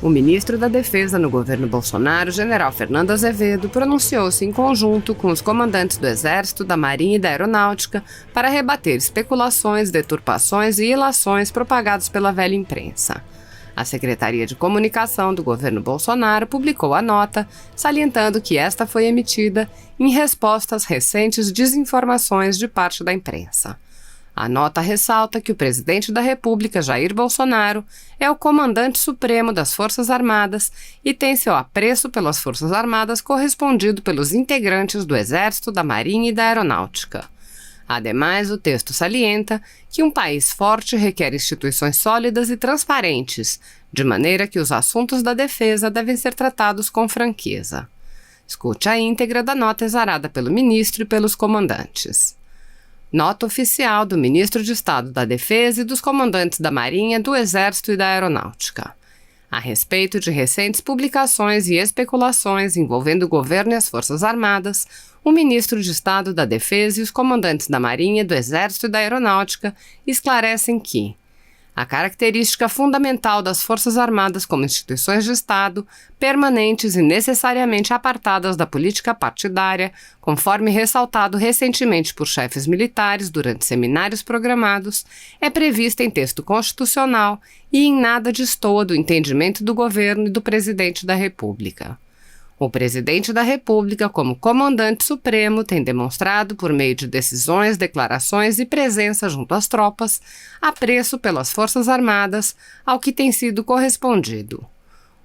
O ministro da Defesa no governo Bolsonaro, general Fernando Azevedo, pronunciou-se em conjunto com os comandantes do Exército, da Marinha e da Aeronáutica para rebater especulações, deturpações e ilações propagadas pela velha imprensa. A Secretaria de Comunicação do governo Bolsonaro publicou a nota, salientando que esta foi emitida em resposta às recentes desinformações de parte da imprensa. A nota ressalta que o presidente da República, Jair Bolsonaro, é o comandante supremo das Forças Armadas e tem seu apreço pelas Forças Armadas correspondido pelos integrantes do Exército, da Marinha e da Aeronáutica. Ademais, o texto salienta que um país forte requer instituições sólidas e transparentes, de maneira que os assuntos da defesa devem ser tratados com franqueza. Escute a íntegra da nota exarada pelo ministro e pelos comandantes. Nota oficial do Ministro de Estado da Defesa e dos comandantes da Marinha, do Exército e da Aeronáutica. A respeito de recentes publicações e especulações envolvendo o governo e as Forças Armadas, o Ministro de Estado da Defesa e os comandantes da Marinha, do Exército e da Aeronáutica esclarecem que a característica fundamental das Forças Armadas como instituições de Estado, permanentes e necessariamente apartadas da política partidária, conforme ressaltado recentemente por chefes militares durante seminários programados, é prevista em texto constitucional e em nada destoa do entendimento do governo e do presidente da República. O presidente da República, como comandante supremo, tem demonstrado, por meio de decisões, declarações e presença junto às tropas, apreço pelas Forças Armadas, ao que tem sido correspondido.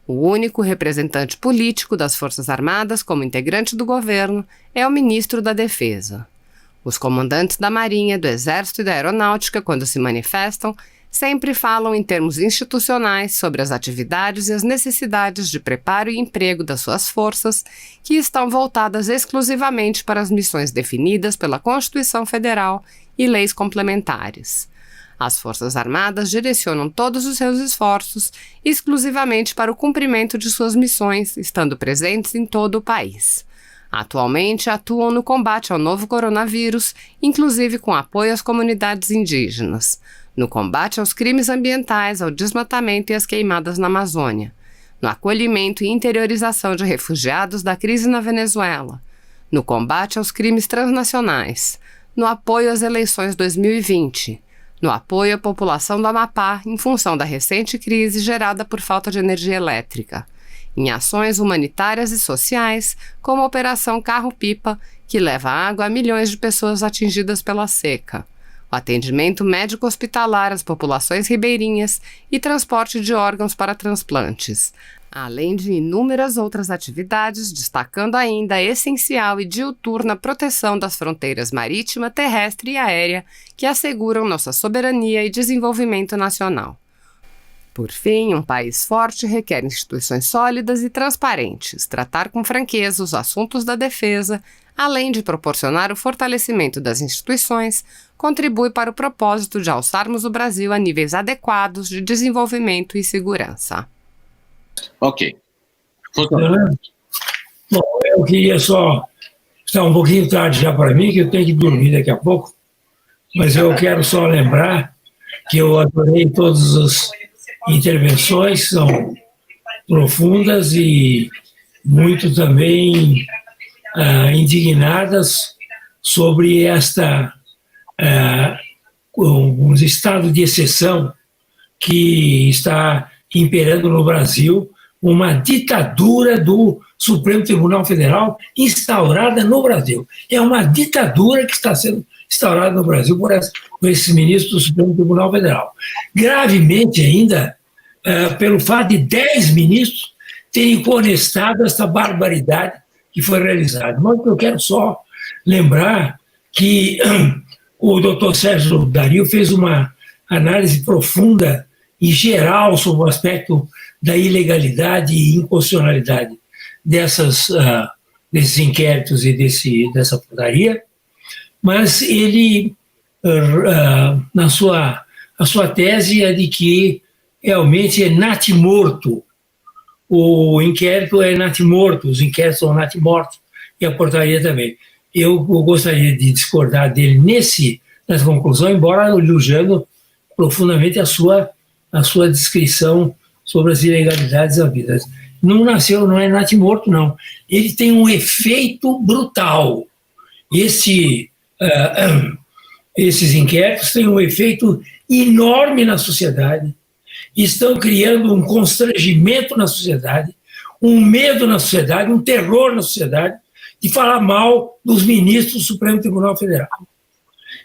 O único representante político das Forças Armadas como integrante do governo é o ministro da Defesa. Os comandantes da Marinha, do Exército e da Aeronáutica, quando se manifestam, sempre falam em termos institucionais sobre as atividades e as necessidades de preparo e emprego das suas forças, que estão voltadas exclusivamente para as missões definidas pela Constituição Federal e leis complementares. As Forças Armadas direcionam todos os seus esforços exclusivamente para o cumprimento de suas missões, estando presentes em todo o país. Atualmente atuam no combate ao novo coronavírus, inclusive com apoio às comunidades indígenas, no combate aos crimes ambientais, ao desmatamento e às queimadas na Amazônia, no acolhimento e interiorização de refugiados da crise na Venezuela, no combate aos crimes transnacionais, no apoio às eleições 2020, no apoio à população do Amapá em função da recente crise gerada por falta de energia elétrica, em ações humanitárias e sociais, como a Operação Carro-Pipa, que leva água a milhões de pessoas atingidas pela seca, o atendimento médico-hospitalar às populações ribeirinhas e transporte de órgãos para transplantes, além de inúmeras outras atividades, destacando ainda a essencial e diuturna proteção das fronteiras marítima, terrestre e aérea que asseguram nossa soberania e desenvolvimento nacional. Por fim, um país forte requer instituições sólidas e transparentes, tratar com franqueza os assuntos da defesa, além de proporcionar o fortalecimento das instituições, contribui para o propósito de alçarmos o Brasil a níveis adequados de desenvolvimento e segurança. Ok. Bom, eu queria só... Está um pouquinho tarde já para mim, que eu tenho que dormir daqui a pouco, mas eu quero só lembrar que eu adorei todas as intervenções, são profundas e muito também indignadas sobre um estado de exceção que está imperando no Brasil, uma ditadura do Supremo Tribunal Federal instaurada no Brasil. É uma ditadura que está sendo instaurada no Brasil por esses ministros do Supremo Tribunal Federal. Gravemente ainda, pelo fato de 10 ministros terem conestado essa barbaridade que foi realizada. Mas eu quero só lembrar que o doutor Sérgio Dario fez uma análise profunda e geral sobre o aspecto da ilegalidade e inconstitucionalidade desses inquéritos e dessa putaria, mas ele, a sua tese é de que realmente é natimorto. O inquérito é natimorto, os inquéritos são natimortos, e a portaria também. Eu gostaria de discordar dele nessa conclusão, embora elogiando profundamente a sua descrição sobre as ilegalidades havidas. Não nasceu, não é natimorto, não. Ele tem um efeito brutal. Esses inquéritos têm um efeito enorme na sociedade, estão criando um constrangimento na sociedade, um medo na sociedade, um terror na sociedade, de falar mal dos ministros do Supremo Tribunal Federal.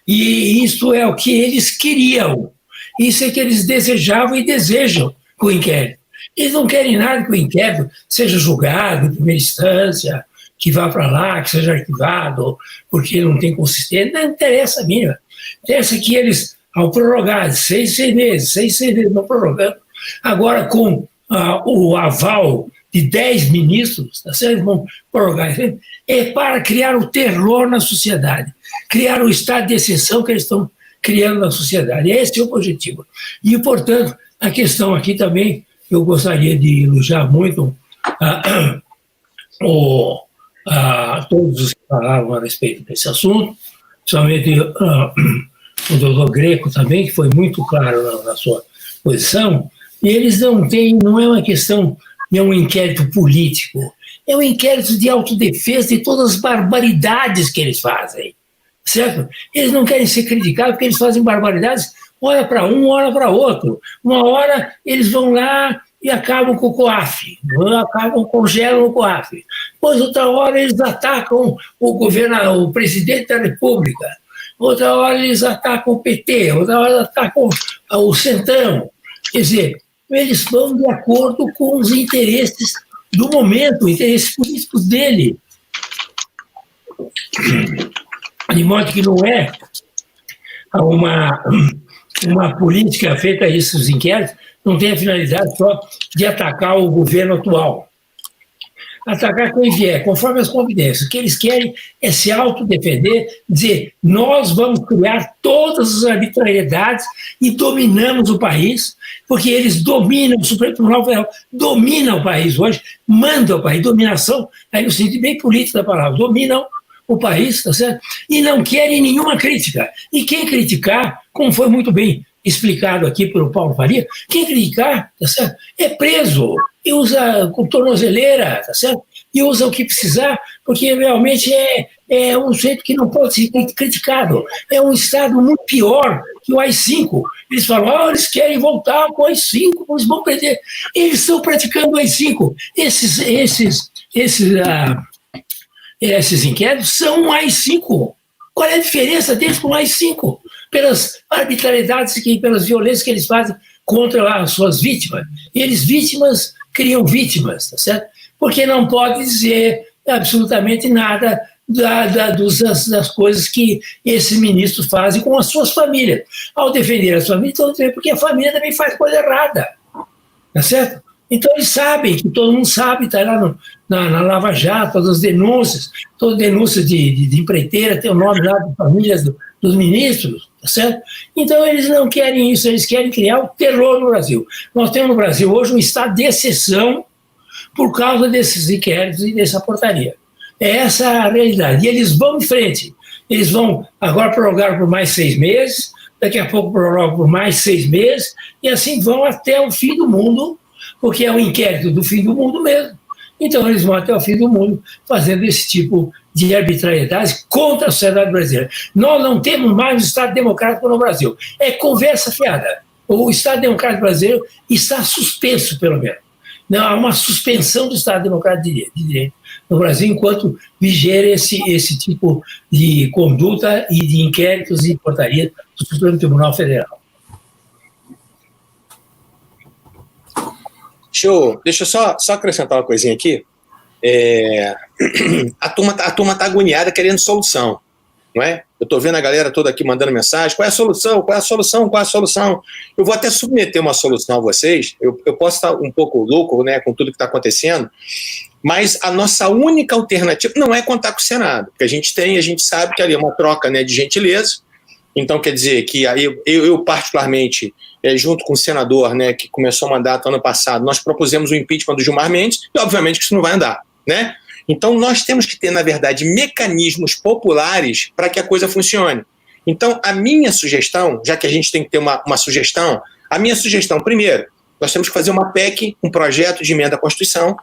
E isso é o que eles queriam, isso é que eles desejavam e desejam com o inquérito. Eles não querem nada que o inquérito seja julgado em primeira instância, que vá para lá, que seja arquivado, porque não tem consistência. Não interessa a mínima. Interessa que eles, ao prorrogar de 6 meses, não prorrogando, agora com o aval de 10 ministros, eles vão prorrogar, é para criar o terror na sociedade, criar o estado de exceção que eles estão criando na sociedade. Esse é o objetivo. E, portanto, a questão aqui também, eu gostaria de elogiar muito todos os que falaram a respeito desse assunto, principalmente o doutor Greco também, que foi muito claro na sua posição. E eles não é uma questão, não é um inquérito político, é um inquérito de autodefesa de todas as barbaridades que eles fazem, certo? Eles não querem ser criticados porque eles fazem barbaridades, hora para um, hora para outro. Uma hora eles vão lá e acabam com o COAF, congelam o COAF. Depois, outra hora, eles atacam o presidente da República. Outra hora, eles atacam o PT. Outra hora, eles atacam o Centrão. Quer dizer, eles vão de acordo com os interesses do momento, interesses políticos dele. De modo que não é uma política feita a esses inquéritos, não tem a finalidade só de atacar o governo atual. Atacar quem vier, conforme as providências. O que eles querem é se autodefender, dizer, nós vamos criar todas as arbitrariedades e dominamos o país, porque eles dominam, o Supremo Tribunal Federal domina o país hoje, manda o país, dominação, aí no sentido bem político da palavra, dominam o país, tá certo? E não querem nenhuma crítica. E quem criticar, como foi muito bem explicado aqui pelo Paulo Faria, quem criticar, tá certo? É preso e usa com tornozeleira, tá certo? E usa o que precisar, porque realmente é um jeito que não pode ser criticado. É um Estado muito pior que o AI-5. Eles falam, eles querem voltar com o AI-5, eles vão perder. Eles estão praticando o AI-5. Esses inquéritos são um AI-5. Qual é a diferença deles com o AI-5? Pelas arbitrariedades, pelas violências que eles fazem contra as suas vítimas. E eles, vítimas, criam vítimas, tá certo? Porque não pode dizer absolutamente nada das coisas que esses ministros fazem com as suas famílias. Ao defender as famílias, estão dizendo porque a família também faz coisa errada, tá certo? Então eles sabem, que todo mundo sabe, está lá na Lava Jato, todas as denúncias, toda denúncia de empreiteira tem o nome lá de famílias dos ministros, tá certo? Então eles não querem isso, eles querem criar o terror no Brasil. Nós temos no Brasil hoje um estado de exceção por causa desses inquéritos e dessa portaria. É essa a realidade. E eles vão em frente. Eles vão agora prorrogar por mais 6 meses, daqui a pouco prorrogam por mais 6 meses, e assim vão até o fim do mundo, porque é um inquérito do fim do mundo mesmo. Então eles vão até o fim do mundo fazendo esse tipo de arbitrariedade contra a sociedade brasileira. Nós não temos mais um Estado democrático no Brasil. É conversa fiada. O Estado democrático brasileiro está suspenso, pelo menos. Não, há uma suspensão do Estado democrático de direito no Brasil enquanto viger esse tipo de conduta e de inquéritos e portarias do Supremo Tribunal Federal. Deixa eu só acrescentar uma coisinha aqui. A turma tá agoniada querendo solução, não é? Eu estou vendo a galera toda aqui mandando mensagem, qual é a solução, qual é a solução, qual é a solução? Eu vou até submeter uma solução a vocês, eu posso estar um pouco louco, né, com tudo que está acontecendo, mas a nossa única alternativa não é contar com o Senado, porque a gente sabe que ali é uma troca, né, de gentileza. Então, quer dizer que aí eu particularmente, junto com o senador, né, que começou o mandato ano passado, nós propusemos o impeachment do Gilmar Mendes, e obviamente que isso não vai andar, né? Então, nós temos que ter, na verdade, mecanismos populares para que a coisa funcione. Então, a minha sugestão, já que a gente tem que ter uma sugestão, a minha sugestão, primeiro, Nós temos que fazer uma PEC, um projeto de emenda à Constituição,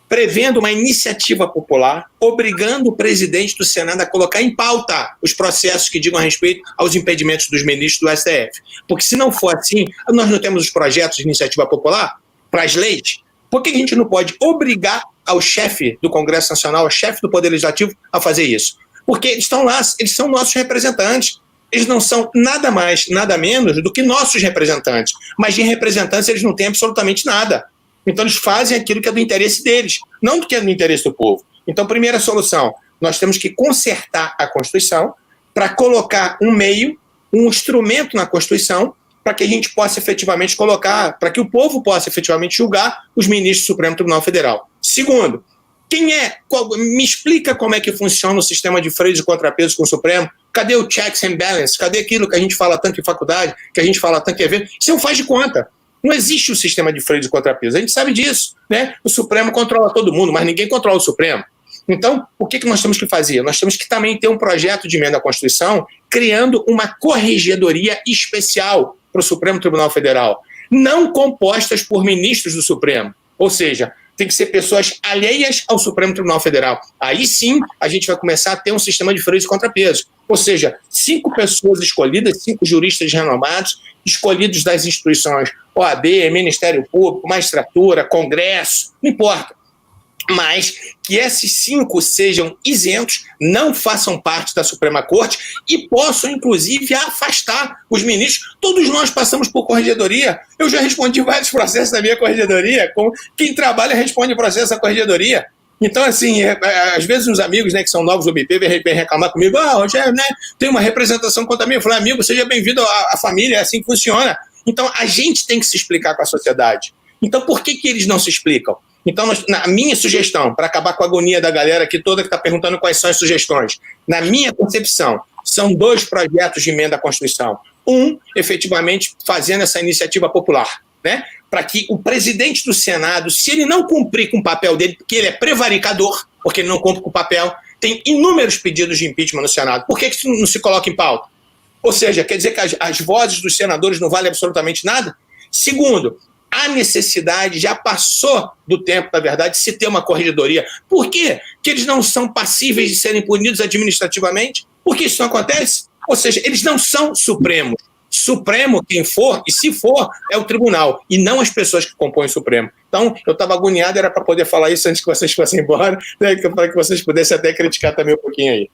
prevendo uma iniciativa popular, obrigando o presidente do Senado a colocar em pauta os processos que digam a respeito aos impedimentos dos ministros do STF. Porque se não for assim, nós não temos os projetos de iniciativa popular para as leis, por que a gente não pode obrigar ao chefe do Congresso Nacional, ao chefe do Poder Legislativo, a fazer isso? Porque eles estão lá, eles são nossos representantes. Eles não são nada mais, nada menos do que nossos representantes. Mas de representantes eles não têm absolutamente nada. Então eles fazem aquilo que é do interesse deles, não do que é do interesse do povo. Então, primeira solução, nós temos que consertar a Constituição para colocar um meio, um instrumento na Constituição para que a gente possa efetivamente colocar, para que o povo possa efetivamente julgar os ministros do Supremo Tribunal Federal. Segundo, me explica como é que funciona o sistema de freios e contrapesos com o Supremo. Cadê o checks and balances? Cadê aquilo que a gente fala tanto em faculdade, que a gente fala tanto em evento? Isso não faz de conta. Não existe o sistema de freios e contrapesos. A gente sabe disso, né? O Supremo controla todo mundo, mas ninguém controla o Supremo. Então, o que nós temos que fazer? Nós temos que também ter um projeto de emenda à Constituição criando uma corregedoria especial para o Supremo Tribunal Federal, não compostas por ministros do Supremo. Ou seja, tem que ser pessoas alheias ao Supremo Tribunal Federal. Aí sim, a gente vai começar a ter um sistema de freios e contrapesos. Ou seja, 5 pessoas escolhidas, 5 juristas renomados, escolhidos das instituições OAB, Ministério Público, Magistratura, Congresso, não importa. Mas que esses 5 sejam isentos, não façam parte da Suprema Corte e possam, inclusive, afastar os ministros. Todos nós passamos por corregedoria. Eu já respondi vários processos da minha corregedoria. Quem trabalha responde processo da corregedoria. Então, assim, às vezes os amigos, né, que são novos do MP vêm reclamar comigo, Rogério, né, tem uma representação contra mim. Eu falei, amigo, seja bem-vindo à família, é assim que funciona. Então, a gente tem que se explicar com a sociedade. Então, por que eles não se explicam? Então, na minha sugestão, para acabar com a agonia da galera aqui toda que está perguntando quais são as sugestões, na minha concepção, são 2 projetos de emenda à Constituição. Um, efetivamente, fazendo essa iniciativa popular, né? Para que o presidente do Senado, se ele não cumprir com o papel dele, porque ele é prevaricador, porque ele não cumpre com o papel, tem inúmeros pedidos de impeachment no Senado. Por que isso não se coloca em pauta? Ou seja, quer dizer que as vozes dos senadores não valem absolutamente nada? Segundo, a necessidade já passou do tempo, na verdade, de se ter uma corregedoria. Por quê? Que eles não são passíveis de serem punidos administrativamente? Por que isso não acontece? Ou seja, eles não são supremos. Supremo, quem for, e se for, é o tribunal, e não as pessoas que compõem o Supremo. Então, eu estava agoniado, era para poder falar isso antes que vocês fossem embora, né, para que vocês pudessem até criticar também um pouquinho aí.